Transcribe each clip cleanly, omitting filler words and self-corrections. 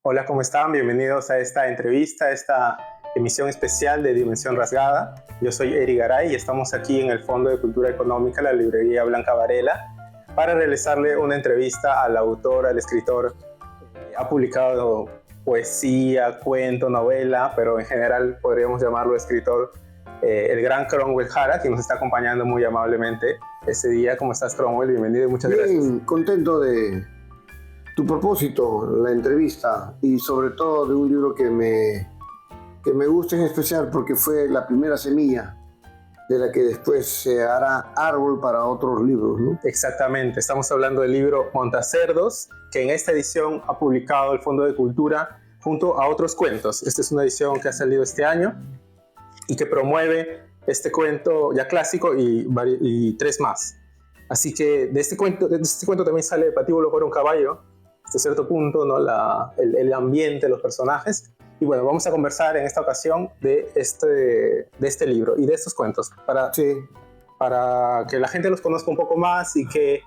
Hola, ¿cómo están? Bienvenidos a esta entrevista, a esta emisión especial de Dimensión Rasgada. Yo soy Eri Garay y estamos aquí en el Fondo de Cultura Económica, la librería Blanca Varela, para realizarle una entrevista al autor, al escritor. Ha publicado poesía, cuento, novela, pero en general podríamos llamarlo escritor, el gran Cromwell Jara, que nos está acompañando muy amablemente este día. ¿Cómo estás, Cromwell? Bienvenido y muchas gracias. Bien, contento de tu propósito, la entrevista, y sobre todo de un libro que me gusta en especial porque fue la primera semilla de la que después se hará árbol para otros libros, ¿no? Exactamente, estamos hablando del libro Montacerdos, que en esta edición ha publicado el Fondo de Cultura junto a otros cuentos. Esta es una edición que ha salido este año y que promueve este cuento ya clásico y tres más. Así que de este cuento también sale Patíbulo por un caballo, hasta cierto punto, ¿no? el ambiente, los personajes. Y bueno, vamos a conversar en esta ocasión de este libro y de estos cuentos para que la gente los conozca un poco más y que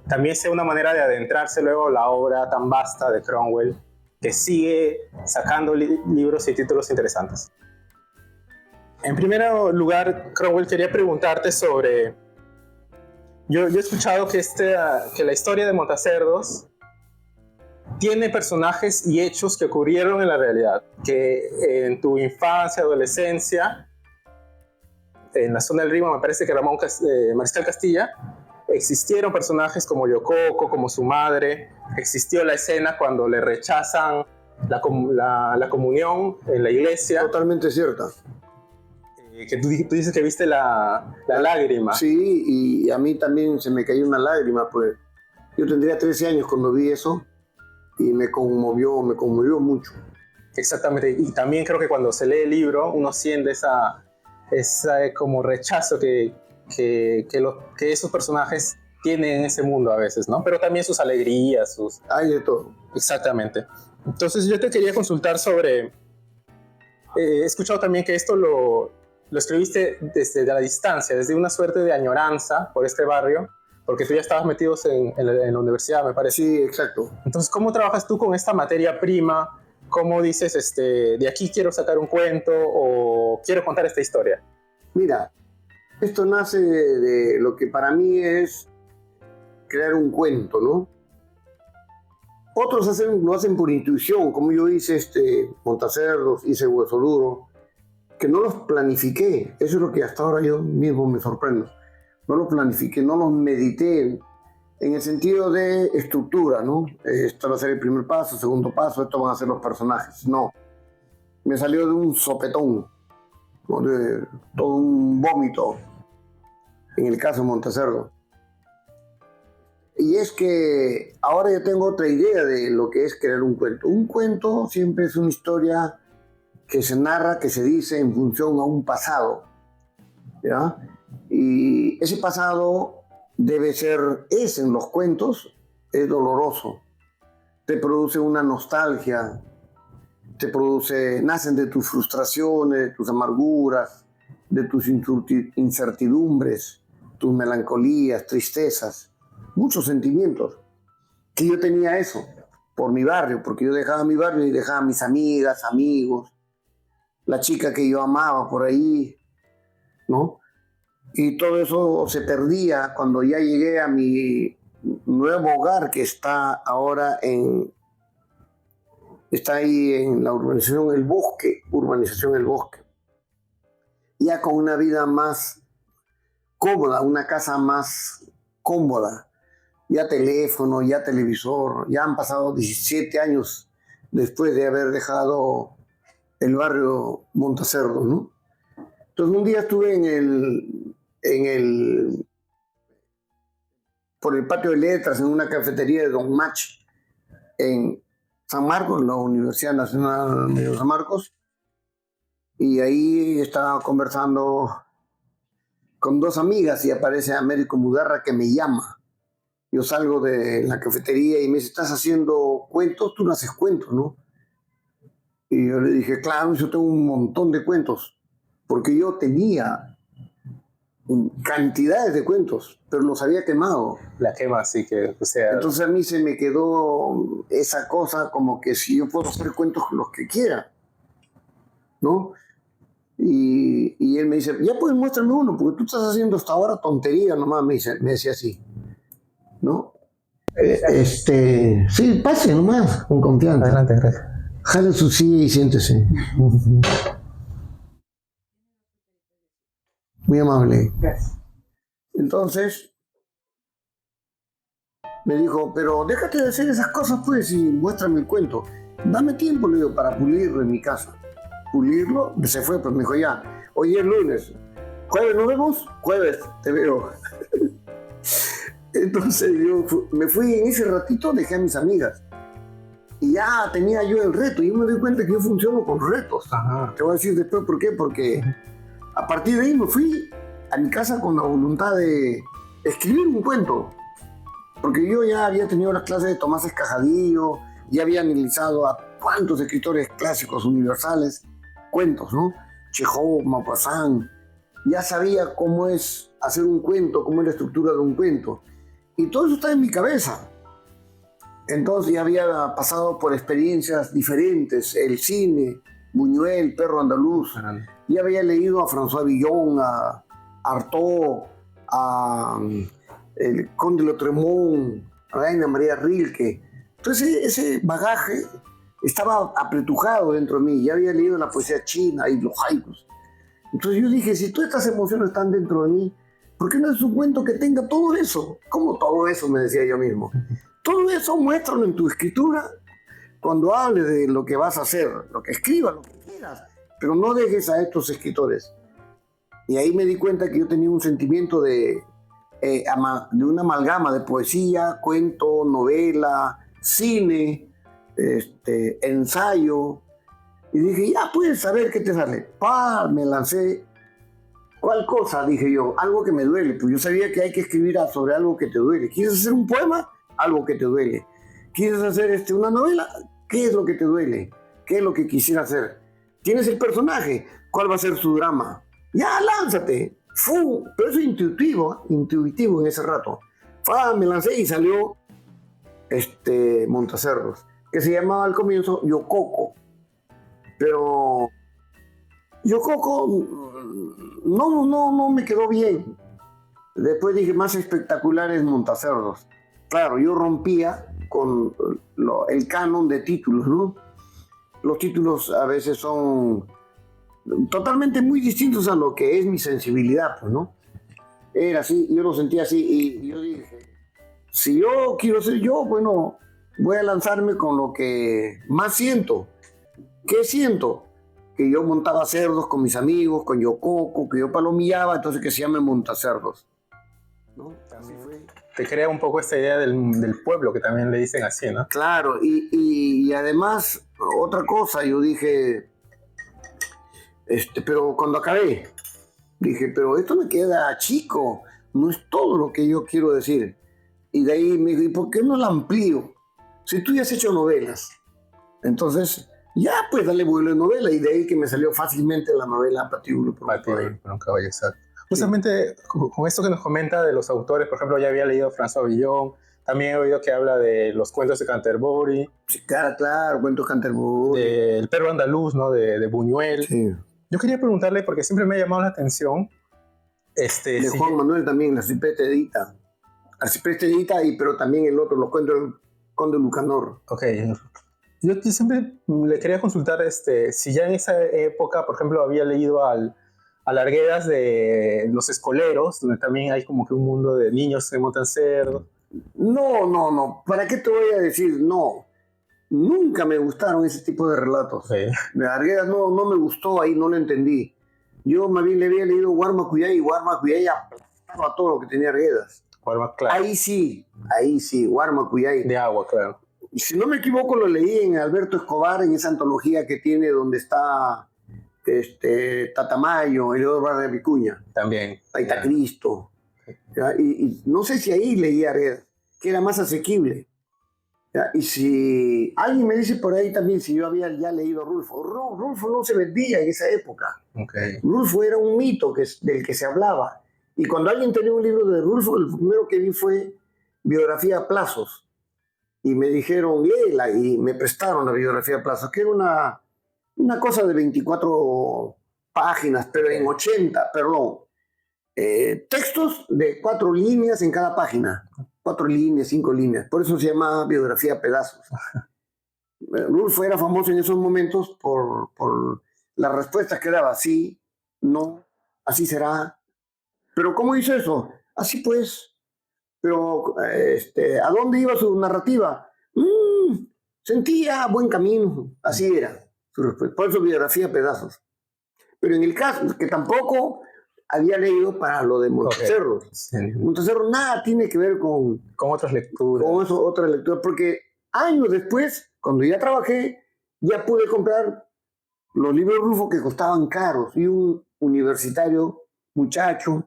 también sea una manera de adentrarse luego a la obra tan vasta de Cromwell, que sigue sacando libros y títulos interesantes. En primer lugar, Cromwell, quería preguntarte sobre... Yo he escuchado que la historia de Montacerdos tiene personajes y hechos que ocurrieron en la realidad, que en tu infancia, adolescencia, en la zona del Rímac, me parece que Mariscal Castilla, existieron personajes como Yococo, como su madre, existió la escena cuando le rechazan la comunión en la iglesia. Totalmente cierta. Que tú dices que viste la lágrima. Sí, y a mí también se me cayó una lágrima, pues yo tendría 13 años cuando vi eso y me conmovió mucho. Exactamente, y también creo que cuando se lee el libro uno siente esa como rechazo que esos personajes tienen en ese mundo a veces, ¿no? Pero también sus alegrías, Hay de todo. Exactamente. Entonces yo te quería consultar sobre... he escuchado también que esto lo escribiste desde la distancia, desde una suerte de añoranza por este barrio, porque tú ya estabas metido en la universidad, me parece. Sí, exacto. Entonces, ¿cómo trabajas tú con esta materia prima? ¿Cómo dices, de aquí quiero sacar un cuento o quiero contar esta historia? Mira, esto nace de lo que para mí es crear un cuento, ¿no? Otros lo hacen por intuición, como yo hice Montacerdos, hice Hueso Duro, que no los planifiqué. Eso es lo que hasta ahora yo mismo me sorprendo. No los planifiqué, no los medité en el sentido de estructura, ¿no? Esto va a ser el primer paso, segundo paso, esto van a ser los personajes. No, me salió de un sopetón, ¿no? De todo un vómito, en el caso de Montacerdos. Y es que ahora yo tengo otra idea de lo que es crear un cuento. Un cuento siempre es una historia que se narra, que se dice en función a un pasado, ¿ya? Y ese pasado en los cuentos, es doloroso. Te produce una nostalgia, nacen de tus frustraciones, de tus amarguras, de tus incertidumbres, tus melancolías, tristezas, muchos sentimientos. Que yo tenía eso por mi barrio, porque yo dejaba mi barrio y dejaba a mis amigas, amigos, la chica que yo amaba por ahí, ¿no? Y todo eso se perdía cuando ya llegué a mi nuevo hogar, que está ahí en la urbanización El Bosque, ya con una vida más cómoda, una casa más cómoda, ya teléfono, ya televisor, ya han pasado 17 años después de haber dejado el barrio Montacerdos, ¿no? Entonces un día estuve por el patio de letras en una cafetería de Don Mach en San Marcos, la Universidad Nacional de San Marcos, y ahí estaba conversando con dos amigas y aparece Américo Mudarra, que me llama. Yo salgo de la cafetería y me dice: ¿estás haciendo cuentos? Tú no haces cuentos, ¿no? Y yo le dije: claro, yo tengo un montón de cuentos, porque yo tenía cantidades de cuentos, pero los había quemado. La quema, así que, o sea... Entonces a mí se me quedó esa cosa como que si yo puedo hacer cuentos los que quiera, ¿no? Y él me dice, ya pues muéstrame uno, porque tú estás haciendo hasta ahora tontería nomás, me decía así, ¿no? Sí, pase nomás, con confianza. Adelante, gracias. Jale su silla y siéntese. Muy amable. Gracias. Entonces, me dijo, pero déjate de hacer esas cosas pues y muéstrame el cuento. Dame tiempo, le digo, para pulirlo en mi casa. Pulirlo, se fue, pues me dijo ya, hoy es lunes, jueves nos vemos, jueves te veo. Entonces yo me fui en ese ratito, dejé a mis amigas y ya tenía yo el reto. Y yo me doy cuenta que yo funciono con retos. Ajá. Te voy a decir después por qué, porque a partir de ahí me fui a mi casa con la voluntad de escribir un cuento, porque yo ya había tenido las clases de Tomás Escajadillo, ya había analizado a cuántos escritores clásicos universales, cuentos, ¿no? Chekhov, Maupassant, ya sabía cómo es hacer un cuento, cómo es la estructura de un cuento. Y todo eso está en mi cabeza. Entonces ya había pasado por experiencias diferentes, el cine, Buñuel, Perro Andaluz. Ya había leído a François Villon, a Artaud, a el Conde de Lautréamont, a Raina María Rilke. Entonces ese bagaje estaba apretujado dentro de mí. Ya había leído la poesía china y los haikus. Entonces yo dije, si todas estas emociones están dentro de mí, ¿por qué no es un cuento que tenga todo eso? ¿Cómo todo eso? Me decía yo mismo. Todo eso muéstralo en tu escritura cuando hables de lo que vas a hacer, lo que escribas, lo que quieras, pero no dejes a estos escritores. Y ahí me di cuenta que yo tenía un sentimiento de una amalgama de poesía, cuento, novela, cine, ensayo. Y dije, ya puedes saber qué te sale. Me lancé. ¿Cuál cosa? Dije yo, algo que me duele. Pues yo sabía que hay que escribir sobre algo que te duele. ¿Quieres hacer un poema? Algo que te duele. ¿Quieres hacer una novela? ¿Qué es lo que te duele? ¿Qué es lo que quisiera hacer? ¿Tienes el personaje? ¿Cuál va a ser su drama? Ya, lánzate. Pero eso es intuitivo en ese rato. Me lancé y salió Montacerdos, que se llamaba al comienzo Yococo. Pero Yococo no me quedó bien. Después dije, más espectacular es Montacerdos. Claro, yo rompía con el canon de títulos, ¿no? Los títulos a veces son totalmente muy distintos a lo que es mi sensibilidad, pues, ¿no? Era así, yo lo sentía así y yo dije, si yo quiero ser yo, bueno, voy a lanzarme con lo que más siento. ¿Qué siento? Que yo montaba cerdos con mis amigos, con Yococo, que yo palomillaba, entonces que se llame Montacerdos, ¿no? Así fue. Te crea un poco esta idea del pueblo, que también le dicen así, ¿no? Claro, y además, otra cosa, yo dije, pero cuando acabé, dije, pero esto me queda chico, no es todo lo que yo quiero decir. Y de ahí me dijo, ¿y por qué no la amplío? Si tú ya has hecho novelas. Entonces, ya pues dale vuelo de novela, y de ahí que me salió fácilmente la novela Patíbulo por un caballo, exacto. Justamente con esto que nos comenta de los autores, por ejemplo, ya había leído François Villon, también he oído que habla de los cuentos de Canterbury. Sí, claro, cuentos Canterbury. Del Perro Andaluz, ¿no? De Buñuel. Sí. Yo quería preguntarle, porque siempre me ha llamado la atención. De Juan Manuel también, la Cipreste Edita. La Cipreste Edita, pero también el otro, los cuentos del Conde Lucanor. Ok. Yo siempre le quería consultar si ya en esa época, por ejemplo, había leído a Larguedas de Los Escoleros, donde también hay como que un mundo de niños que montan cerdos. No. ¿Para qué te voy a decir? No. Nunca me gustaron ese tipo de relatos. Sí. De Larguedas no me gustó, ahí no lo entendí. Yo más bien le había leído Guarmacuyay, y Guarmacuyay aplastaba todo lo que tenía Arguedas. Claro. Ahí sí, Guarmacuyay. De agua, claro. Si no me equivoco, lo leí en Alberto Escobar, en esa antología que tiene donde está Tatamayo, Eleodoro Barra de Vicuña. También. Ahí está Cristo. Y no sé si ahí leí Arguedas, que era más asequible. ¿Ya? Y si alguien me dice por ahí también si yo había ya leído Rulfo. Rulfo no se vendía en esa época. Okay. Rulfo era un mito del que se hablaba. Y cuando alguien tenía un libro de Rulfo, el primero que vi fue Biografía a Plazos. Y me dijeron, léela, y me prestaron la Biografía a Plazos, que era una cosa de 24 páginas, pero en 80, perdón. Textos de 4 líneas en cada página. 4 líneas, 5 líneas. Por eso se llama Biografía a Pedazos. Rulfo era famoso en esos momentos por las respuestas que daba. Sí, no, así será. Pero ¿cómo hizo eso? Así pues. Pero ¿a dónde iba su narrativa? Sentía buen camino. Así era su respuesta. Por eso Biografía a Pedazos. Pero en el caso, que tampoco había leído para lo de Montecerros. Okay. Sí. Montecerros nada tiene que ver con otras lecturas. Con eso, otras lecturas, porque años después, cuando ya trabajé, ya pude comprar los libros de Rulfo que costaban caros. Y un universitario, muchacho,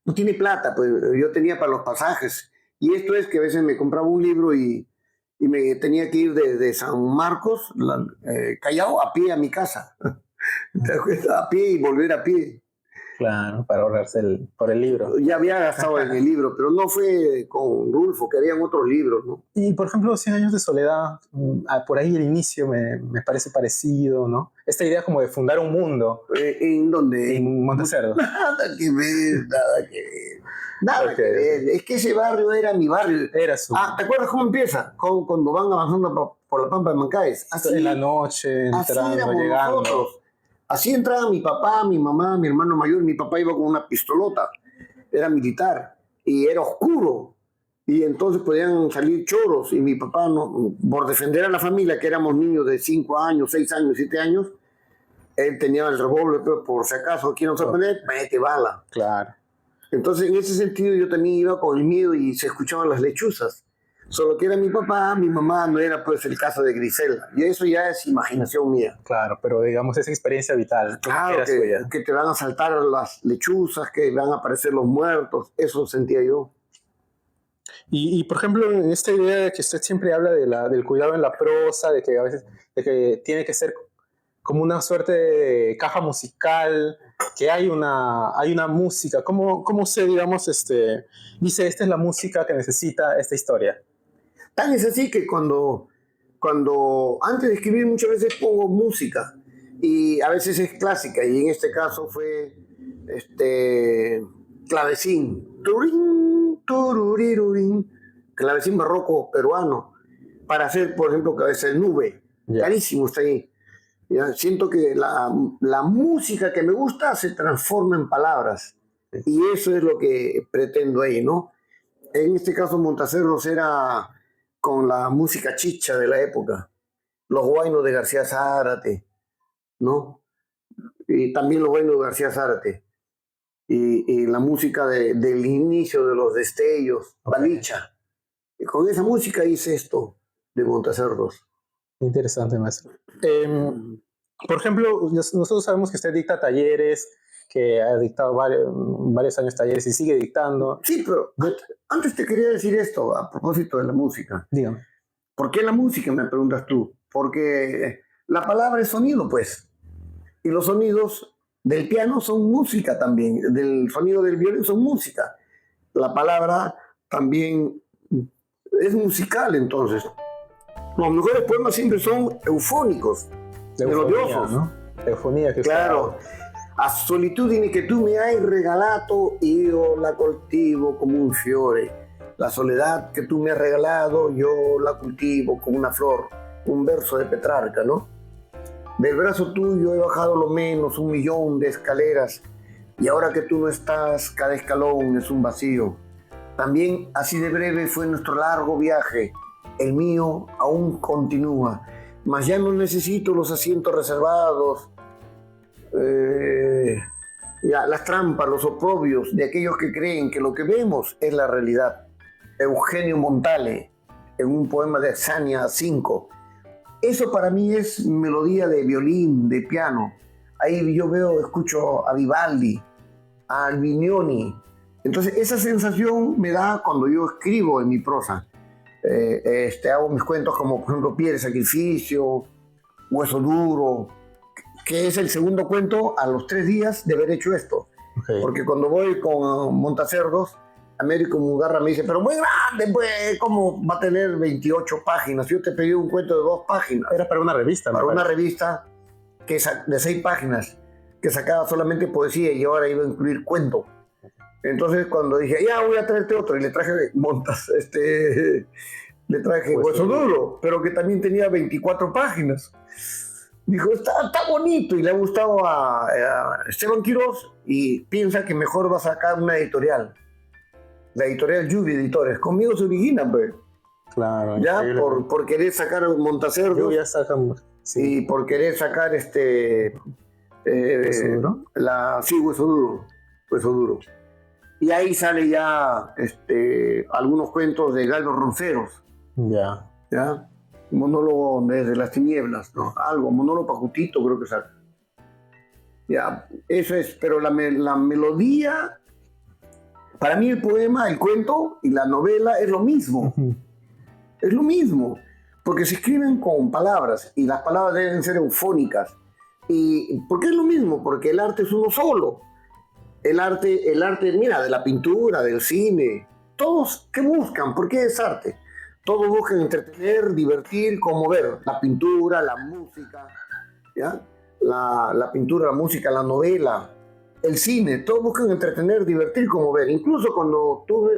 no tiene plata, pues yo tenía para los pasajes. Y esto es que a veces me compraba un libro y me tenía que ir de San Marcos, Callao, a pie a mi casa. A pie y volver a pie. Claro, para ahorrarse por el libro. Ya había gastado en el libro, pero no fue con Rulfo, que habían otros libros, ¿no? Y, por ejemplo, 100 años de soledad, por ahí el inicio me parece parecido, ¿no? Esta idea como de fundar un mundo. ¿En dónde? En Montecerdos. Nada que ver, nada que ver. Nada que ver. Es que ese barrio era mi barrio. Era su... ¿te acuerdas cómo empieza? Cuando van avanzando por la Pampa de Mancaes. Así, en la noche, entrando, llegando. Nosotros. Así entraba mi papá, mi mamá, mi hermano mayor. Mi papá iba con una pistolota. Era militar. Y era oscuro. Y entonces podían salir choros. Y mi papá, por defender a la familia, que éramos niños de 5 años, 6 años, 7 años, él tenía el revólver, pero por si acaso quieren sorprender, mete bala. Claro. Entonces, en ese sentido, yo también iba con el miedo y se escuchaban las lechuzas. Solo que era mi papá, mi mamá, no era pues el caso de Griselda. Y eso ya es imaginación mía. Claro, pero digamos esa experiencia vital. Claro, que te van a saltar las lechuzas, que van a aparecer los muertos. Eso sentía yo. Y por ejemplo, en esta idea de que usted siempre habla del cuidado en la prosa, de que a veces de que tiene que ser como una suerte de caja musical, que hay una música. ¿Cómo usted, digamos, dice, esta es la música que necesita esta historia? Tan es así que cuando antes de escribir muchas veces pongo música y a veces es clásica y en este caso fue clavecín, turín, tururirurín, clavecín barroco peruano para hacer, por ejemplo, Cabeza de Nube. Carísimo está ahí. Ya, siento que la música que me gusta se transforma en palabras y eso es lo que pretendo ahí, ¿no? En este caso Montecerros era con la música chicha de la época, los huaynos de García Zárate, ¿no? Y también los huaynos de García Zárate. Y la música del inicio de los destellos, Balicha. Y con esa música hice esto de Montecerros. Interesante, maestro. Por ejemplo, nosotros sabemos que usted dicta talleres, que ha dictado varios años talleres y sigue dictando. Sí, pero antes te quería decir esto a propósito de la música. Dígame. ¿Por qué la música, me preguntas tú? Porque la palabra es sonido, pues. Y los sonidos del piano son música también. Del sonido del violín son música. La palabra también es musical, entonces. Los mejores poemas siempre son eufónicos, melodiosos. ¿No? Eufonía, que claro. A solitudine che tu mi hai regalato, io la coltivo come un fiore. La soledad que tú me has regalado, yo la cultivo como una flor. Un verso de Petrarca, ¿no? Del brazo tuyo he bajado lo menos 1.000.000 de escaleras y ahora que tú no estás, cada escalón es un vacío. También así de breve fue nuestro largo viaje. El mío aún continúa, mas ya no necesito los asientos reservados, las trampas, los oprobios de aquellos que creen que lo que vemos es la realidad. Eugenio Montale, en un poema de Xania 5. Eso para mí es melodía de violín, de piano. Ahí yo escucho a Vivaldi, a Albinioni. Entonces esa sensación me da cuando yo escribo en mi prosa. Hago mis cuentos como, por ejemplo, Piedra de Sacrificio, Hueso Duro, que es el segundo cuento a los 3 días de haber hecho esto. Okay. Porque cuando voy con Montacerdos, Américo Mugarra me dice, pero muy grande, pues, ¿cómo va a tener 28 páginas? Yo te pedí un cuento de 2 páginas. Era para una revista, Para una revista que de 6 páginas, que sacaba solamente poesía y ahora iba a incluir cuento. Entonces, cuando dije, ya voy a traerte otro, y le traje le traje Hueso Duro, pero que también tenía 24 páginas. Dijo, está bonito, y le ha gustado a Esteban Quiroz, y piensa que mejor va a sacar una editorial. La editorial Lluvia Editores. Conmigo se origina, pues. Claro. Ya, por querer sacar Montacerdos. Lluvia sacan, sí. Y por querer sacar ¿Hueso Duro? Sí, Hueso Duro. Hueso Duro. Y ahí sale ya algunos cuentos de Galo Ronceros. Ya. ¿Ya? Monólogo desde las tinieblas, ¿no? Algo, monólogo Pajutito creo que sale. Ya, eso es, pero la melodía, para mí el poema, el cuento y la novela es lo mismo. Uh-huh. Es lo mismo, porque se escriben con palabras y las palabras deben ser eufónicas. ¿Y por qué es lo mismo? Porque el arte es uno solo. El arte, mira, de la pintura, del cine, todos, ¿qué buscan? ¿Por qué es arte? Todos buscan entretener, divertir, conmover. La pintura, la música, ¿ya? La pintura, la música, la novela, el cine, todos buscan entretener, divertir, conmover. Incluso cuando tú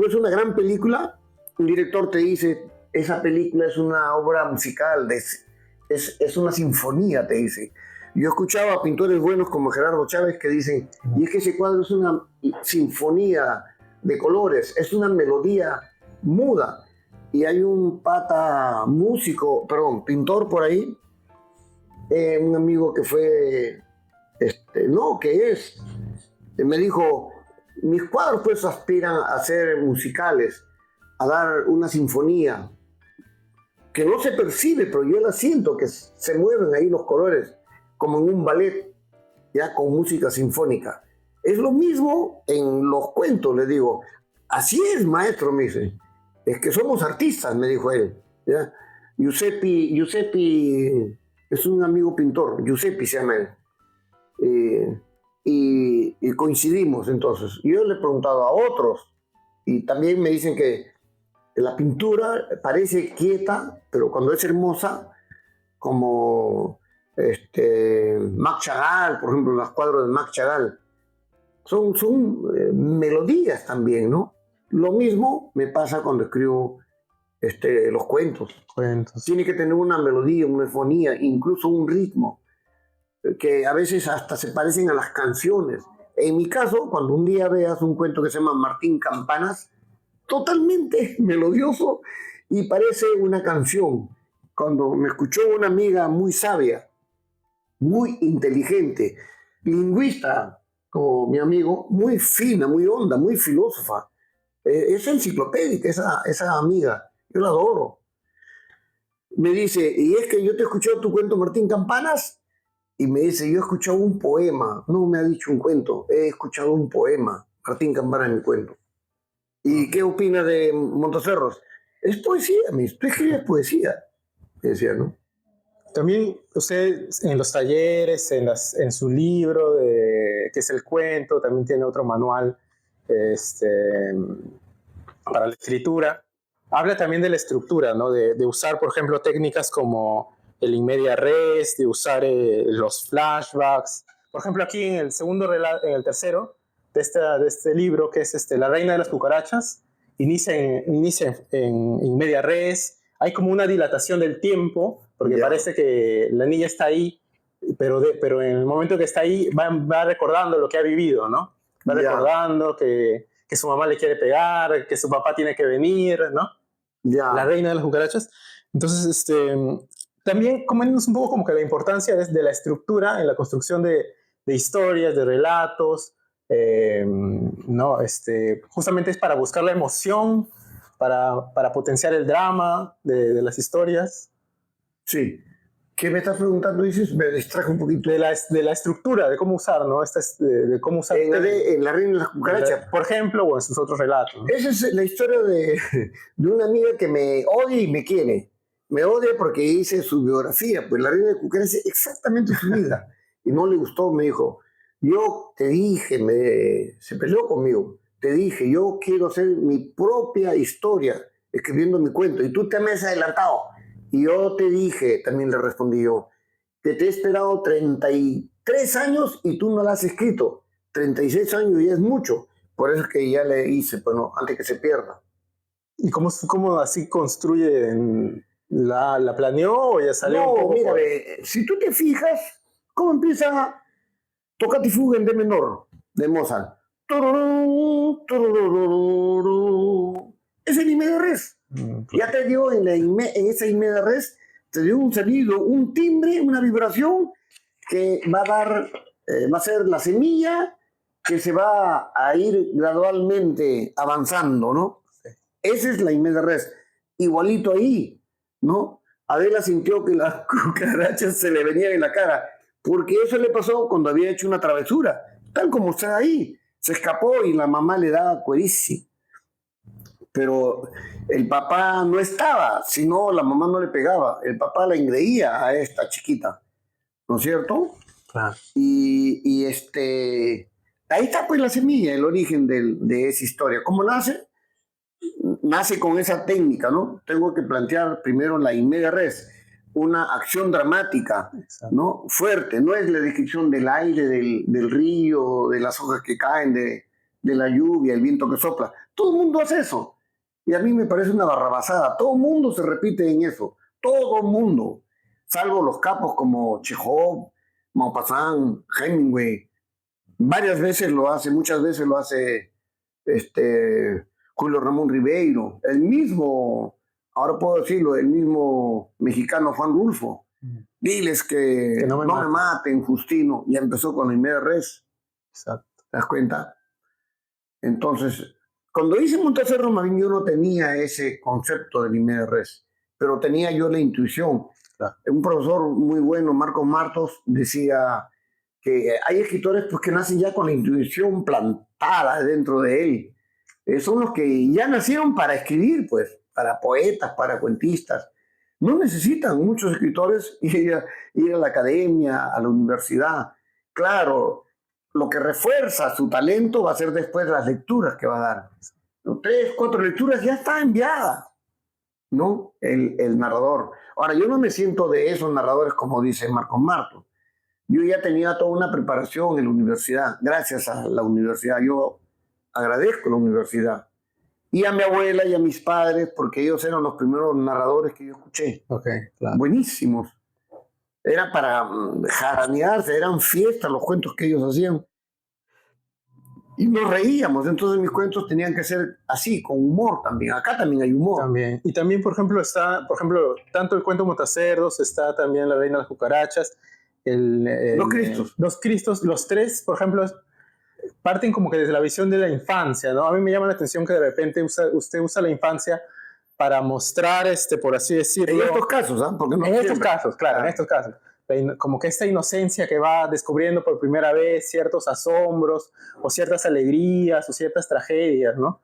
ves una gran película, un director te dice, esa película es una obra musical, es una sinfonía, te dice. Yo escuchaba a pintores buenos como Gerardo Chávez que dicen, y es que ese cuadro es una sinfonía de colores, es una melodía muda. Y hay un pintor por ahí, un amigo que fue, me dijo, mis cuadros pues aspiran a ser musicales, a dar una sinfonía, que no se percibe, pero yo la siento, que se mueven ahí los colores, como en un ballet, ya con música sinfónica. Es lo mismo en los cuentos, le digo. Así es, maestro, me dice. Es que somos artistas, me dijo él. ¿Ya? Giuseppe es un amigo pintor, Giuseppe se llama él. Y coincidimos entonces. Yo le he preguntado a otros y también me dicen que la pintura parece quieta, pero cuando es hermosa, como Max Chagall, por ejemplo, los cuadros de Max Chagall, son melodías también, ¿no? Lo mismo me pasa cuando escribo los cuentos. Tiene que tener una melodía, una eufonía, incluso un ritmo, que a veces hasta se parecen a las canciones. En mi caso, cuando un día veas un cuento que se llama Martín Campanas, totalmente melodioso y parece una canción. Cuando me escuchó una amiga muy sabia, muy inteligente, lingüista, como mi amigo, muy fina, muy honda, muy filósofa, es enciclopédica esa amiga, yo la adoro. Me dice, y es que yo te he escuchado tu cuento Martín Campanas, y me dice, yo he escuchado un poema, no me ha dicho un cuento, he escuchado un poema, Martín Campanas en mi cuento. ¿Y qué opina de Montacerdos? Es poesía, tú escribes poesía, me decía, ¿no? También usted en los talleres, en su libro, que es el cuento, también tiene otro manual para la escritura. Habla también de la estructura, ¿no? De usar, por ejemplo, técnicas como el in media res, de usar los flashbacks. Por ejemplo, aquí en el tercero de este libro, que es La Reina de las Cucarachas, inicia en in media res. Hay como una dilatación del tiempo, porque parece que la niña está ahí, pero en el momento que está ahí va recordando lo que ha vivido, ¿no? Va recordando que su mamá le quiere pegar, que su papá tiene que venir, ¿no? La Reina de las Cucarachas. Entonces, también comentas un poco como que la importancia de la estructura en la construcción de historias, de relatos, ¿no? Justamente es para buscar la emoción, para potenciar el drama de las historias. Sí. ¿Qué me estás preguntando? Dices, me distraje un poquito. De la estructura, de cómo usar, ¿no? De cómo usar. En La Reina de las Cucarachas. Por ejemplo, o en sus otros relatos, ¿no? Esa es la historia de una amiga que me odia y me quiere. Me odia porque hice su biografía, pues La Reina de las Cucarachas es exactamente su vida. Y no le gustó, me dijo, yo te dije, se peleó conmigo, te dije, yo quiero hacer mi propia historia, escribiendo mi cuento, y tú te me has adelantado. Y yo te dije, también le respondí yo, que te he esperado 33 años y tú no la has escrito. 36 años ya es mucho. Por eso es que ya le hice, bueno, antes que se pierda. ¿Y cómo así construye? ¿La planeó o ya salió un No, poco mira, por...? si tú te fijas, ¿cómo empieza Toccati Fuga en D menor de Mozart? Tururú, tururú. Es el I medio res. Ya te dio en esa I media res, te dio un sonido, un timbre, una vibración que va a dar, va a ser la semilla que se va a ir gradualmente avanzando, ¿no? Esa es la I media res. Igualito ahí, ¿no? Adela sintió que las cucarachas se le venían en la cara, porque eso le pasó cuando había hecho una travesura, tal como está ahí. Se escapó y la mamá le daba cuerici. Pero el papá no estaba, sino la mamá no le pegaba. El papá la engreía a esta chiquita, ¿no es cierto? Claro. Y ahí está pues la semilla, el origen de esa historia. ¿Cómo nace? Nace con esa técnica, ¿no? Tengo que plantear primero la in media res, una acción dramática, ¿no? Fuerte, no es la descripción del aire, del río, de las hojas que caen, de la lluvia, el viento que sopla. Todo el mundo hace eso. Y a mí me parece una barrabasada. Todo el mundo se repite en eso. Todo el mundo. Salvo los capos como Chekhov, Maupassant, Hemingway. Varias veces lo hace, muchas veces lo hace Julio Ramón Ribeiro. El mismo, ahora puedo decirlo, el mismo mexicano Juan Rulfo. Diles que no me maten, Justino. Ya empezó con la media res. Exacto. ¿Te das cuenta? Entonces, cuando hice Montacerro Marín, yo no tenía ese concepto de la media res, pero tenía yo la intuición. Claro. Un profesor muy bueno, Marcos Martos, decía que hay escritores pues, que nacen ya con la intuición plantada dentro de él. Son los que ya nacieron para escribir, pues, para poetas, para cuentistas. No necesitan muchos escritores ir a la academia, a la universidad. Claro, lo que refuerza su talento va a ser después las lecturas que va a dar. 3, 4 lecturas ya está enviada, ¿no? El narrador. Ahora, yo no me siento de esos narradores como dice Marcos Martos. Yo ya tenía toda una preparación en la universidad, gracias a la universidad. Yo agradezco la universidad. Y a mi abuela y a mis padres, porque ellos eran los primeros narradores que yo escuché. Okay, claro. Buenísimos. Era para jaranearse, eran fiestas los cuentos que ellos hacían. Y nos reíamos, entonces mis cuentos tenían que ser así, con humor también. Acá también hay humor. También. Y también, por ejemplo, tanto el cuento Montacerdos, está también La Reina de las Cucarachas, Los Cristos, los tres, por ejemplo, parten como que desde la visión de la infancia, ¿no? A mí me llama la atención que de repente usted usa la infancia para mostrar, por así decirlo... En estos casos, ¿ah? Porque no en siempre. Estos casos, claro, en estos casos. Como que esta inocencia que va descubriendo por primera vez ciertos asombros, o ciertas alegrías, o ciertas tragedias, ¿no?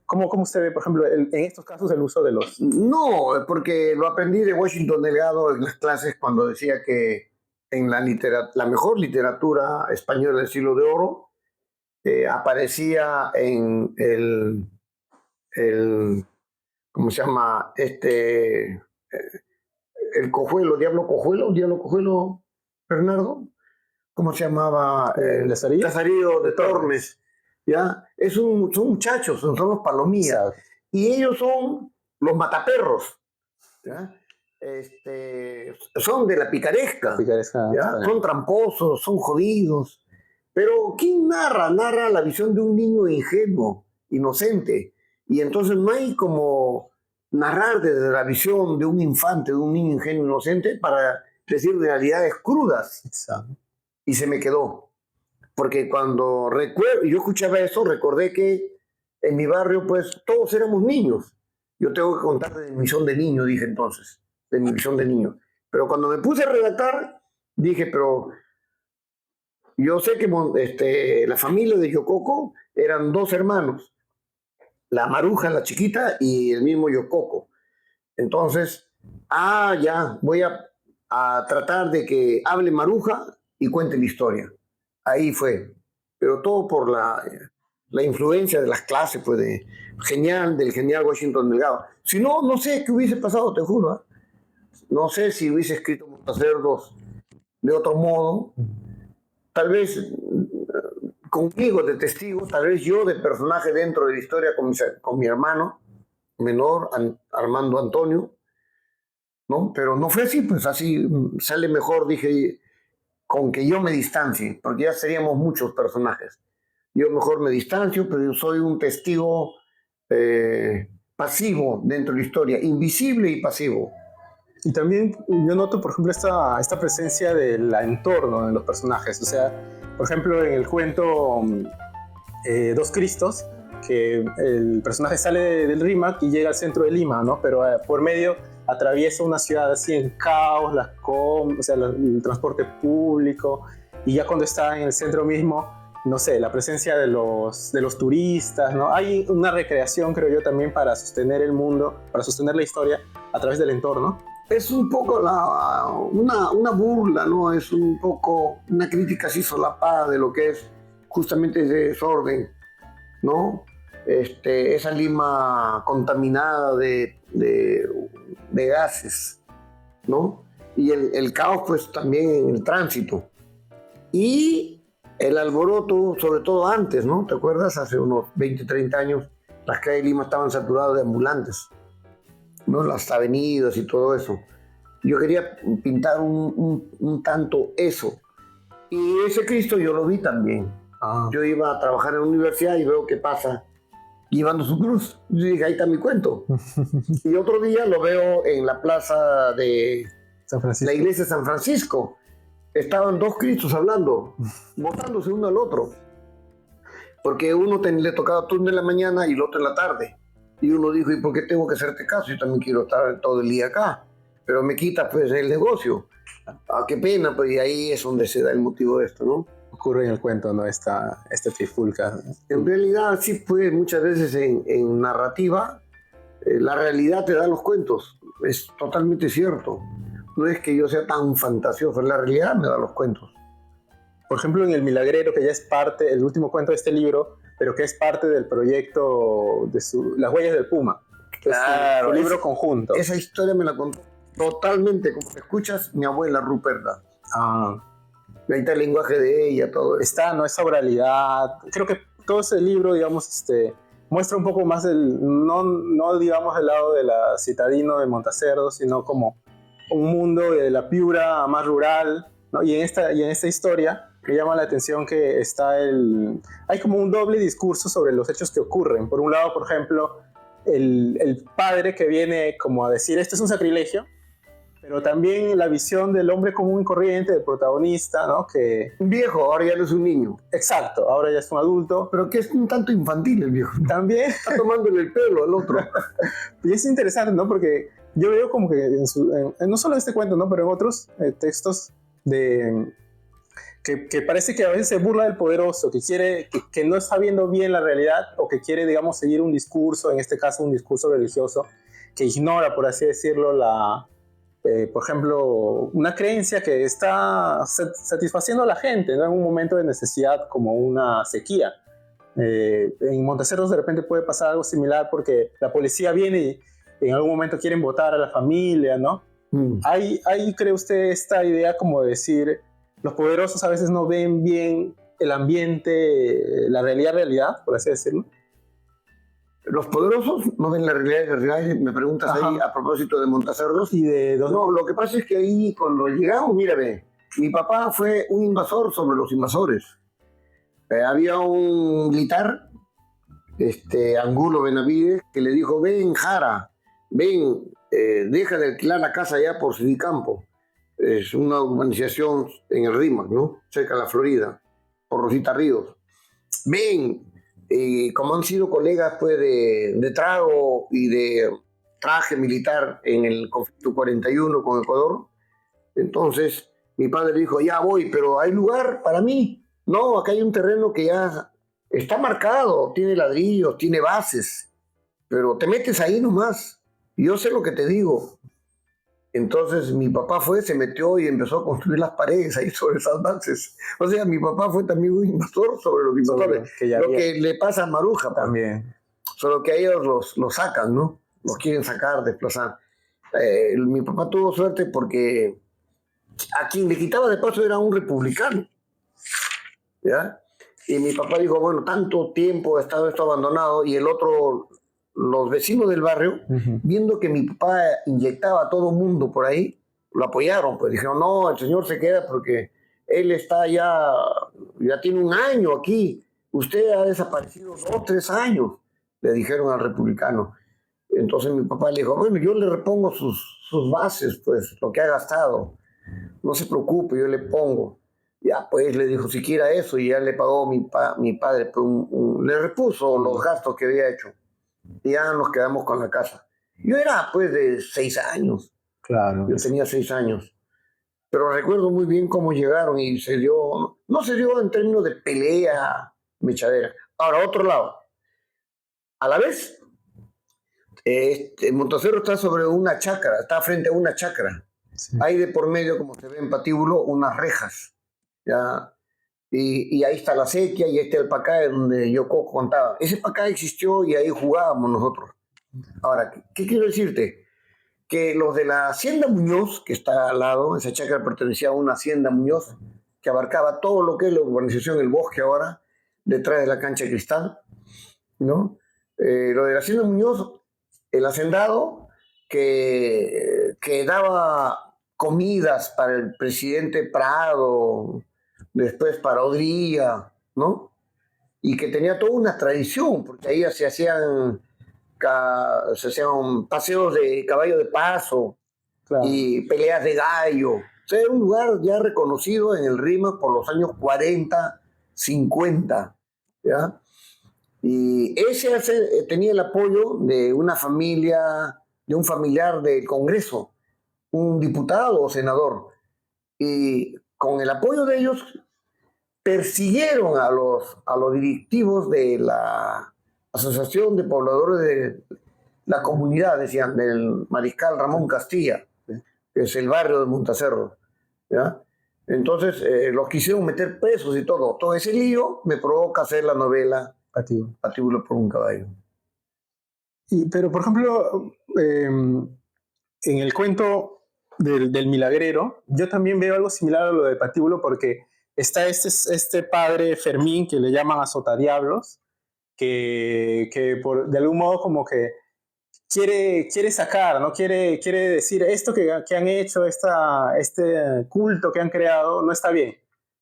¿Cómo usted ve, por ejemplo, en estos casos el uso de los...? No, porque lo aprendí de Washington Delgado en las clases cuando decía que en la mejor literatura española del siglo de oro aparecía en ¿cómo se llama? El Cojuelo, Diablo Cojuelo, Bernardo. ¿Cómo se llamaba? Lazarillo de Tormes. ¿Ya? Son muchachos, son los palomías. ¿Sabe? Y ellos son los mataperros. ¿Ya? Son de la picaresca. ¿Ya? Son tramposos, son jodidos. Pero ¿quién narra? Narra la visión de un niño ingenuo, inocente. Y entonces no hay como narrar desde la visión de un infante, de un niño ingenuo, inocente, para decir realidades crudas. Exacto. Y se me quedó. Porque cuando yo escuchaba eso, recordé que en mi barrio, pues, todos éramos niños. Yo tengo que contar de mi visión de niño, dije entonces, de mi visión de niño. Pero cuando me puse a redactar, dije, pero yo sé que la familia de Yococo eran 2 hermanos, la Maruja, la chiquita, y el mismo Yococo. Entonces, ya, voy a tratar de que hable Maruja y cuente la historia. ahí fue. Pero todo por la influencia de las clases, pues, del genial Washington Delgado. Si no, no sé qué hubiese pasado, te juro. No sé si hubiese escrito Montacerdos de otro modo. Tal vez conmigo de testigo, tal vez yo de personaje dentro de la historia con mi hermano menor, Armando Antonio, ¿no? Pero no fue así, pues así sale mejor, dije, con que yo me distancie, porque ya seríamos muchos personajes. Yo mejor me distancio, pero yo soy un testigo pasivo dentro de la historia, invisible y pasivo. Y también yo noto, por ejemplo, esta presencia del entorno de los personajes. O sea, por ejemplo, en el cuento Dos Cristos, que el personaje sale del RIMAC y llega al centro de Lima, ¿no? Pero por medio atraviesa una ciudad así en caos, o sea, el transporte público, y ya cuando está en el centro mismo, no sé, la presencia de los turistas, ¿no? Hay una recreación, creo yo, también para sostener el mundo, para sostener la historia a través del entorno. Es un poco una burla, ¿no? Es un poco una crítica así solapada de lo que es justamente ese desorden, ¿no? Esa Lima contaminada de gases, ¿no? Y el caos, pues, también en el tránsito. Y el alboroto, sobre todo antes, ¿no? ¿Te acuerdas? Hace unos 20, 30 años, las calles de Lima estaban saturadas de ambulantes, ¿no? Las avenidas y todo eso. Yo quería pintar un tanto eso. Y ese Cristo yo lo vi también. Yo iba a trabajar en la universidad y veo qué pasa llevando su cruz. Yo dije, ahí está mi cuento. Y otro día lo veo en la plaza de San Francisco. La iglesia de San Francisco. Estaban dos Cristos hablando, botándose uno al otro. Porque uno le tocaba turno en la mañana y el otro en la tarde. Y uno dijo, ¿y por qué tengo que hacerte caso? Yo también quiero estar todo el día acá. Pero me quita, pues, el negocio. Qué pena, pues, y ahí es donde se da el motivo de esto, ¿no? Ocurre en el cuento, ¿no? Esta trifulca. En realidad, sí, pues, muchas veces en narrativa, la realidad te da los cuentos. Es totalmente cierto. No es que yo sea tan fantasioso, la realidad me da los cuentos. Por ejemplo, en El Milagrero, que ya es parte, el último cuento de este libro, pero que es parte del proyecto de Las Huellas del Puma. Claro, su libro conjunto. Esa historia me la contó totalmente, como te escuchas, mi abuela Ruperta. Ahí está el lenguaje de ella, todo eso. Está, ¿no? Esa oralidad. Creo que todo ese libro, digamos, muestra un poco más no digamos el lado de la citadino de Montacerdos, sino como un mundo de la Piura más rural, ¿no? Y en esta historia me llama la atención que hay como un doble discurso sobre los hechos que ocurren. Por un lado, por ejemplo, el padre que viene como a decir esto es un sacrilegio, pero también la visión del hombre común y corriente, del protagonista, ¿no? Que un viejo, ahora ya no es un niño. Exacto, ahora ya es un adulto. Pero que es un tanto infantil el viejo. También. Está tomándole el pelo al otro. Y es interesante, ¿no? Porque yo veo como que no solo en este cuento, ¿no? Pero en otros textos que parece que a veces se burla del poderoso, que no está viendo bien la realidad o que quiere, digamos, seguir un discurso, en este caso un discurso religioso, que ignora, por así decirlo, por ejemplo, una creencia que está satisfaciendo a la gente, ¿no? En un momento de necesidad como una sequía. En Montacerdos de repente puede pasar algo similar porque la policía viene y en algún momento quieren votar a la familia, ¿no? ¿Hay, cree usted, esta idea como de decir, los poderosos a veces no ven bien el ambiente, la realidad, por así decirlo? Los poderosos no ven la realidad, me preguntas. Ajá. Ahí a propósito de Montacerdos. No, lo que pasa es que ahí cuando llegamos, mírame, mi papá fue un invasor sobre los invasores. Había un militar, Angulo Benavides, que le dijo, ven Jara, ven, deja de alquilar la casa allá por Sidicampo. Es una urbanización en el RIMAC, ¿no? Cerca de la Florida, por Rosita Ríos. Ven. Como han sido colegas, pues, de trago y de traje militar en el conflicto 41 con Ecuador, entonces mi padre dijo, ya voy, pero ¿hay lugar para mí? No, acá hay un terreno que ya está marcado, tiene ladrillos, tiene bases, pero te metes ahí nomás. Yo sé lo que te digo. Entonces mi papá se metió y empezó a construir las paredes ahí sobre esas bases. O sea, mi papá fue también un invasor sobre los invasores. Lo que le pasa a Maruja también. Solo que a ellos los sacan, ¿no? Los quieren sacar, desplazar. Mi papá tuvo suerte porque a quien le quitaba de paso era un republicano, ¿ya? Y mi papá dijo, bueno, tanto tiempo ha estado esto abandonado, y el otro, los vecinos del barrio, viendo que mi papá inyectaba a todo mundo por ahí, lo apoyaron, pues dijeron, no, el señor se queda porque él está ya tiene un año aquí, usted ha desaparecido 2, 3 años, le dijeron al republicano. Entonces mi papá le dijo, bueno, yo le repongo sus bases, pues, lo que ha gastado, no se preocupe, yo le pongo. Ya, pues, le dijo, siquiera eso, y ya le pagó mi padre, pues, le repuso los gastos que había hecho. Y ya nos quedamos con la casa. Yo era, pues, de 6 años. Claro. Yo tenía 6 años. Pero recuerdo muy bien cómo llegaron y no se dio en términos de pelea, mechadera. Ahora, otro lado. A la vez, Montacerro está sobre una chacra, está frente a una chacra. Sí. Hay de por medio, como se ve en Patíbulo, unas rejas. ¿Ya? Y ahí está la sequía y ahí está el pacá donde yo contaba. Ese pacá existió y ahí jugábamos nosotros. Ahora, ¿qué quiero decirte? Que los de la Hacienda Muñoz, que está al lado, esa chacra pertenecía a una Hacienda Muñoz, que abarcaba todo lo que es la urbanización El Bosque ahora, detrás de la cancha de Cristal, ¿no? Lo de la Hacienda Muñoz, el hacendado que daba comidas para el presidente Prado, después para Odría, ¿no? Y que tenía toda una tradición, porque ahí se hacían paseos de caballo de paso, claro, y peleas de gallo. O sea, era un lugar ya reconocido en el RIMAC por los años 40, 50, ¿ya? Y ese tenía el apoyo de una familia, de un familiar del Congreso, un diputado o senador. Y con el apoyo de ellos persiguieron a los directivos de la Asociación de Pobladores de la Comunidad, decían, del Mariscal Ramón Castilla, que es el barrio de Montacerro, ¿ya? Entonces los quisieron meter presos y todo. Todo ese lío me provoca hacer la novela Patíbulo por un caballo. Pero, por ejemplo, en el cuento del milagrero, yo también veo algo similar a lo de Patíbulo, porque está este padre Fermín, que le llaman azotadiablos, que de algún modo como que quiere sacar, ¿no? Quiere decir esto que han hecho, este culto que han creado, no está bien,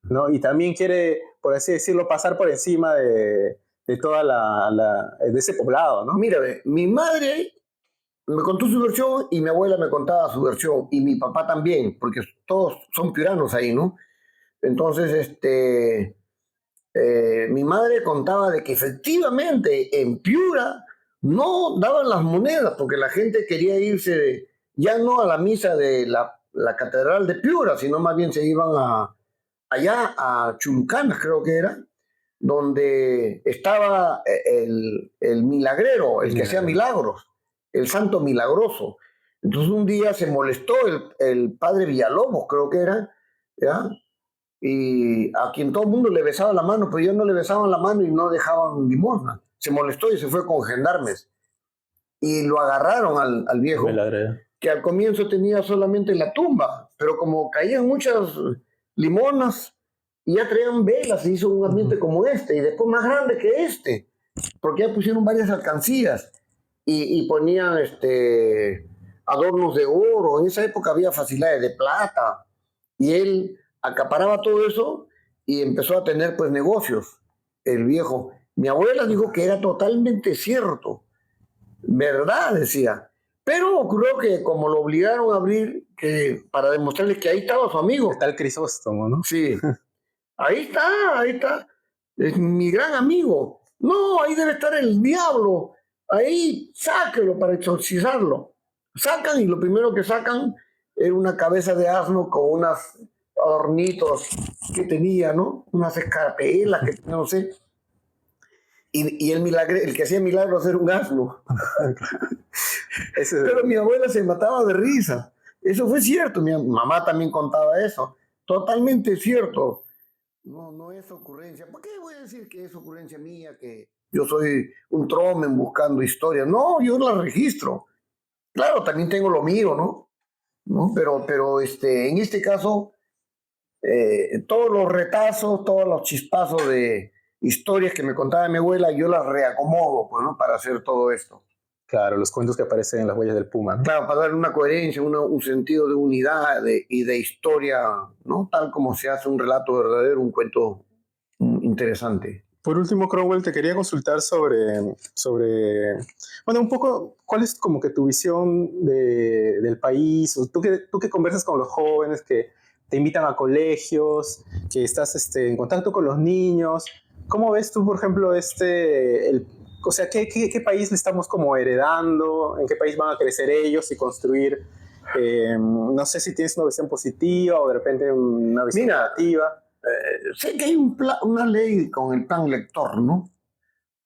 ¿no? Y también quiere, por así decirlo, pasar por encima de toda de ese poblado, ¿no? Mira, mi madre me contó su versión y mi abuela me contaba su versión, y mi papá también, porque todos son piuranos ahí, ¿no? Entonces, mi madre contaba de que efectivamente en Piura no daban las monedas porque la gente quería irse ya no a la misa de la catedral de Piura, sino más bien se iban allá a Chulucanas, creo que era, donde estaba el milagrero, el que hacía milagros, el santo milagroso. Entonces un día se molestó el padre Villalobos, creo que era, ¿ya? Y a quien todo el mundo le besaba la mano, pero ellos no le besaban la mano y no dejaban limosna. Se molestó y se fue con gendarmes. Y lo agarraron al viejo, que al comienzo tenía solamente la tumba, pero como caían muchas limonas y ya traían velas, se hizo un ambiente como este, y después más grande que este, porque ya pusieron varias alcancías y ponían adornos de oro. En esa época había facilidades de plata, y él acaparaba todo eso y empezó a tener pues negocios, el viejo. Mi abuela dijo que era totalmente cierto, verdad, decía, pero ocurrió que como lo obligaron a abrir, para demostrarles que ahí estaba su amigo. Está el Crisóstomo, ¿no? Sí, ahí está, es mi gran amigo. No, ahí debe estar el diablo, ahí sáquelo para exorcizarlo. Sacan, y lo primero que sacan era una cabeza de asno con unas adornitos que tenía, ¿no? Unas escarapelas que no sé. Y el que hacía milagros era un asno. Pero mi abuela se mataba de risa. Eso fue cierto, mi mamá también contaba eso. Totalmente cierto. No, no es ocurrencia. ¿Por qué voy a decir que es ocurrencia mía, que yo soy un tromen buscando historias? No, yo la registro. Claro, también tengo lo mío, ¿no? ¿No? Pero en este caso, todos los retazos, todos los chispazos de historias que me contaba mi abuela, yo las reacomodo, pues, ¿no? Para hacer todo esto. Claro, los cuentos que aparecen en Las huellas del puma, ¿no? Claro, para darle una coherencia, un sentido de unidad y de historia, ¿no? Tal como se hace un relato verdadero, un cuento interesante. Por último, Cromwell, te quería consultar bueno, un poco, ¿cuál es como que tu visión del país? O tú que conversas con los jóvenes, que te invitan a colegios, que estás en contacto con los niños. ¿Cómo ves tú, por ejemplo, o sea, ¿qué país le estamos como heredando? ¿En qué país van a crecer ellos y construir? No sé si tienes una visión positiva o de repente una visión negativa. Sé que hay una ley con el plan lector, ¿no?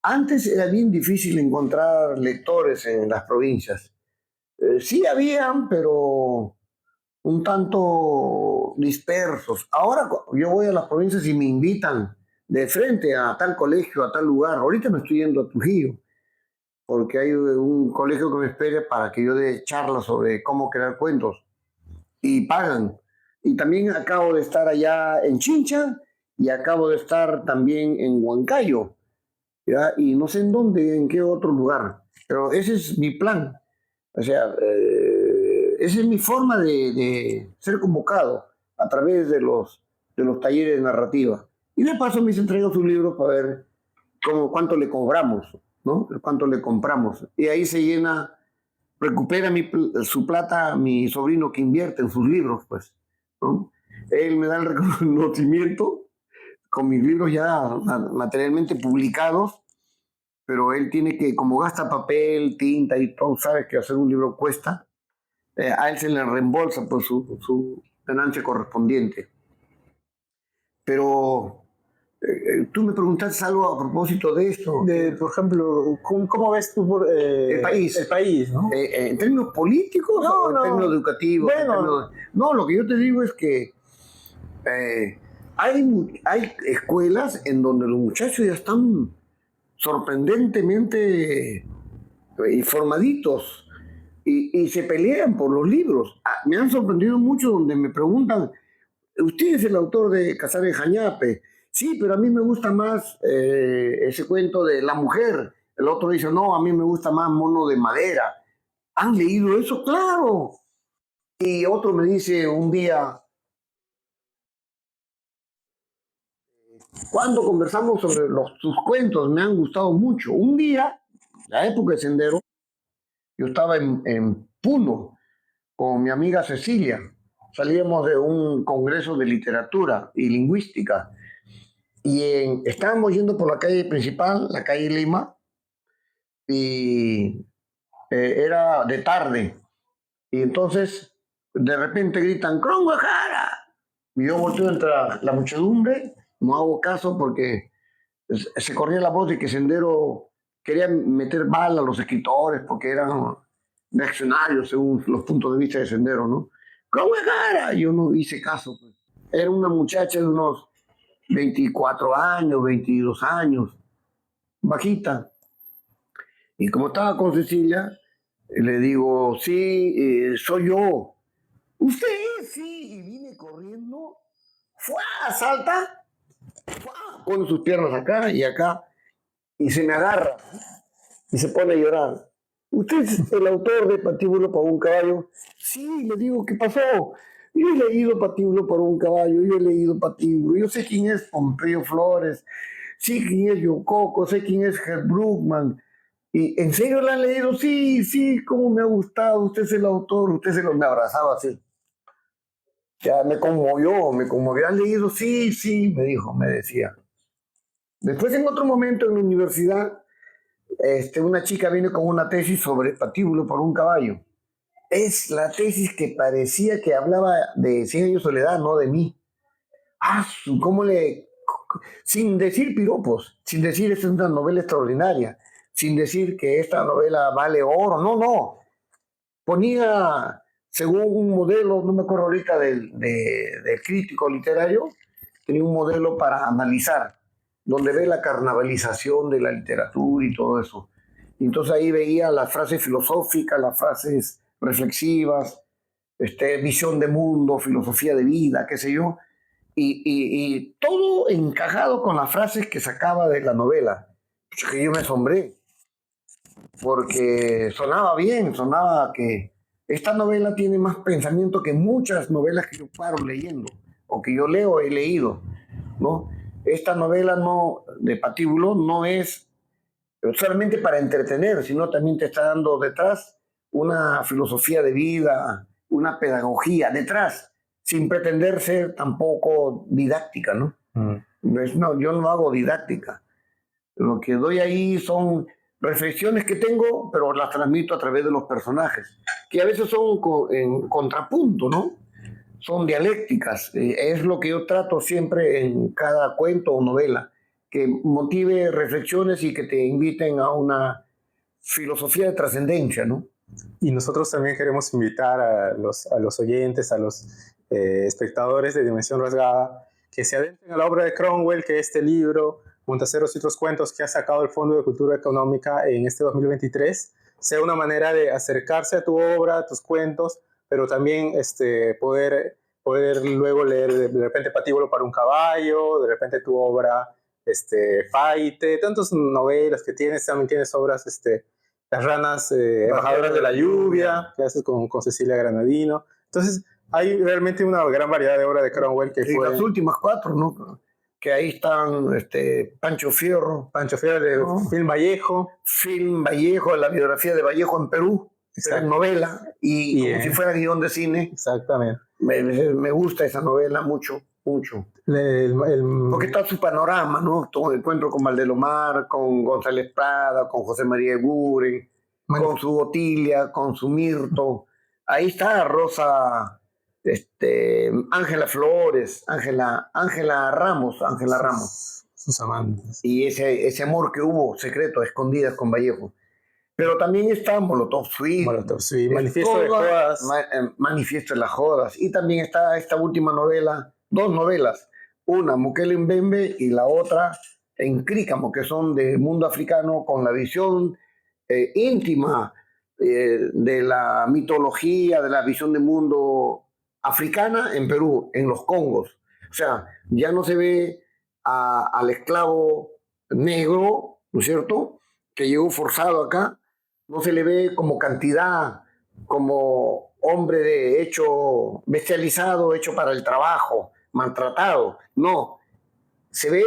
Antes era bien difícil encontrar lectores en las provincias. Sí habían, pero un tanto dispersos. Ahora yo voy a las provincias y me invitan de frente a tal colegio, a tal lugar. Ahorita me estoy yendo a Trujillo, porque hay un colegio que me espera para que yo dé charlas sobre cómo crear cuentos. Y pagan. Y también acabo de estar allá en Chincha y acabo de estar también en Huancayo, ¿ya? Y no sé en dónde, en qué otro lugar, pero ese es mi plan. O sea, esa es mi forma de ser convocado a través de los talleres de narrativa. Y de paso me entrega sus libros para ver cuánto le cobramos, ¿no? Cuánto le compramos. Y ahí se llena, recupera su plata mi sobrino que invierte en sus libros, pues, ¿no? Él me da el reconocimiento con mis libros ya materialmente publicados, pero él tiene que, como gasta papel, tinta y todo, sabe que hacer un libro cuesta, a él se le reembolsa por su ganancia correspondiente. Pero tú me preguntaste algo a propósito de esto. Por ejemplo, ¿cómo ves tú el país? El país, ¿no? ¿En términos políticos o en términos educativos? Bueno, no, lo que yo te digo es que hay escuelas en donde los muchachos ya están sorprendentemente informaditos y se pelean por los libros. Me han sorprendido mucho donde me preguntan, ¿usted es el autor de Casares Jañape? Sí, pero a mí me gusta más ese cuento de la mujer. El otro dice, no, a mí me gusta más Mono de Madera. ¿Han leído eso? Claro. Y otro me dice un día, cuando conversamos sobre sus cuentos, me han gustado mucho. Un día, la época de Sendero, yo estaba en Puno con mi amiga Cecilia. Salíamos de un congreso de literatura y lingüística y estábamos yendo por la calle principal, la calle Lima, y era de tarde. Y entonces, de repente gritan, ¡Cromwell Jara! Y yo volteo entre la muchedumbre, no hago caso porque se corría la voz de que Sendero quería meter bala a los escritores porque eran reaccionarios según los puntos de vista de Sendero, ¿no? ¡Cromwell Jara! Yo no hice caso. Pues. Era una muchacha de unos 24 años, 22 años, bajita. Y como estaba con Cecilia, le digo, sí, soy yo. ¿Usted es? Sí, y vine corriendo, ¡fua! Salta, ¡fua! Pone sus piernas acá y acá, y se me agarra, y se pone a llorar. ¿Usted es el autor de Patíbulo para un caballo? Sí, le digo, ¿qué pasó? Yo he leído Patíbulo para un caballo, yo he leído Patíbulo, yo sé quién es Pompeyo Flores, sé quién es Yococo, sé quién es Herb Brookman. ¿Y en serio la han leído? Sí, sí, cómo me ha gustado, usted es el autor, me abrazaba así. Ya me conmovió, ¿han leído? Sí, sí, me dijo, me decía. Después en otro momento en la universidad, una chica vino con una tesis sobre Patíbulo por un caballo. Es la tesis que parecía que hablaba de 100 años de soledad, no de mí. Ah, cómo le... Sin decir piropos, sin decir esta es una novela extraordinaria, sin decir que esta novela vale oro, no. Ponía según un modelo, no me acuerdo ahorita del crítico literario, tenía un modelo para analizar, donde ve la carnavalización de la literatura y todo eso. Y entonces ahí veía las frases filosóficas, las frases reflexivas, visión de mundo, filosofía de vida, qué sé yo, y todo encajado con las frases que sacaba de la novela. Que yo me asombré, porque sonaba bien, sonaba que esta novela tiene más pensamiento que muchas novelas que yo paro leyendo, o que yo leo, he leído, ¿no? Esta novela no, de Patíbulo no es solamente para entretener, sino también te está dando detrás una filosofía de vida, una pedagogía detrás, sin pretender ser tampoco didáctica, ¿no? No, yo no hago didáctica. Lo que doy ahí son reflexiones que tengo, pero las transmito a través de los personajes, que a veces son en contrapunto, ¿no? Son dialécticas. Es lo que yo trato siempre en cada cuento o novela, que motive reflexiones y que te inviten a una filosofía de trascendencia, ¿no? Y nosotros también queremos invitar a los oyentes, a los espectadores de Dimensión Rasgada, que se adentren a la obra de Cromwell, que este libro, Montaceros y otros cuentos, que ha sacado el Fondo de Cultura Económica en este 2023, sea una manera de acercarse a tu obra, a tus cuentos, pero también poder luego leer de repente Patíbulo para un caballo, de repente tu obra Faite, tantas novelas que tienes, también tienes obras, Las ranas embajadoras de la lluvia, que haces con Cecilia Granadino. Entonces, hay realmente una gran variedad de obras de Cromwell que fue... las últimas 4, ¿no? Que ahí están Pancho Fierro. Pancho Fierro de Film Vallejo. Film Vallejo, la biografía de Vallejo en Perú. Es novela y como si fuera guión de cine. Exactamente. Me gusta esa novela mucho. Porque está su panorama, ¿no? Todo el encuentro con Valdelomar, con González Prada, con José María Eguren, con su Otilia, con su Mirto. Ahí está Rosa, Ángela Flores, Ángela Ramos. Sus amantes. Y ese amor que hubo secreto, a escondidas con Vallejo. Pero también está Molotov Suite. Manifiesto de Jodas. Manifiesto de las Jodas. Y también está esta última novela, 2 novelas. Una, Mukele Mbembe, y la otra, Encrícamo, que son de mundo africano con la visión íntima de la mitología, de la visión de mundo africana en Perú, en los Congos. O sea, ya no se ve al esclavo negro, ¿no es cierto?, que llegó forzado acá. No se le ve como cantidad, como hombre de hecho bestializado, hecho para el trabajo, maltratado. No, se ve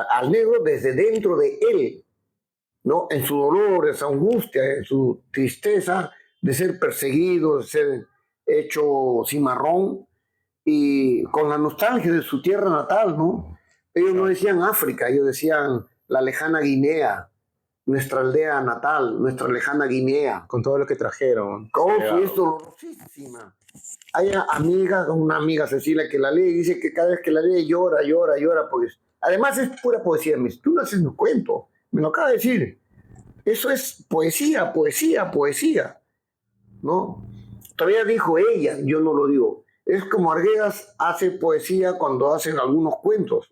al negro desde dentro de él, ¿no? En su dolor, en su angustia, en su tristeza de ser perseguido, de ser hecho cimarrón, y con la nostalgia de su tierra natal, ¿no? Ellos no decían África, ellos decían la lejana Guinea, nuestra aldea natal, nuestra lejana Guinea. Con todo lo que trajeron. Sí, es dolorosísima. Hay una amiga Cecilia que la lee y dice que cada vez que la lee llora, porque además es pura poesía. Tú no haces un cuento, me lo acaba de decir. Eso es poesía, ¿no? Todavía dijo ella, yo no lo digo. Es como Arguedas hace poesía cuando hacen algunos cuentos,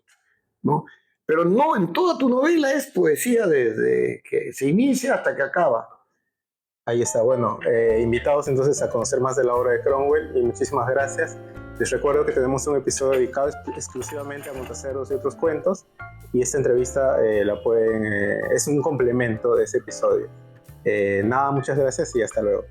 ¿no? Pero no, en toda tu novela es poesía desde que se inicia hasta que acaba. Ahí está, bueno, invitados entonces a conocer más de la obra de Cromwell, y muchísimas gracias. Les recuerdo que tenemos un episodio dedicado exclusivamente a Montaceros y otros cuentos, y esta entrevista es un complemento de ese episodio. Nada, muchas gracias y hasta luego.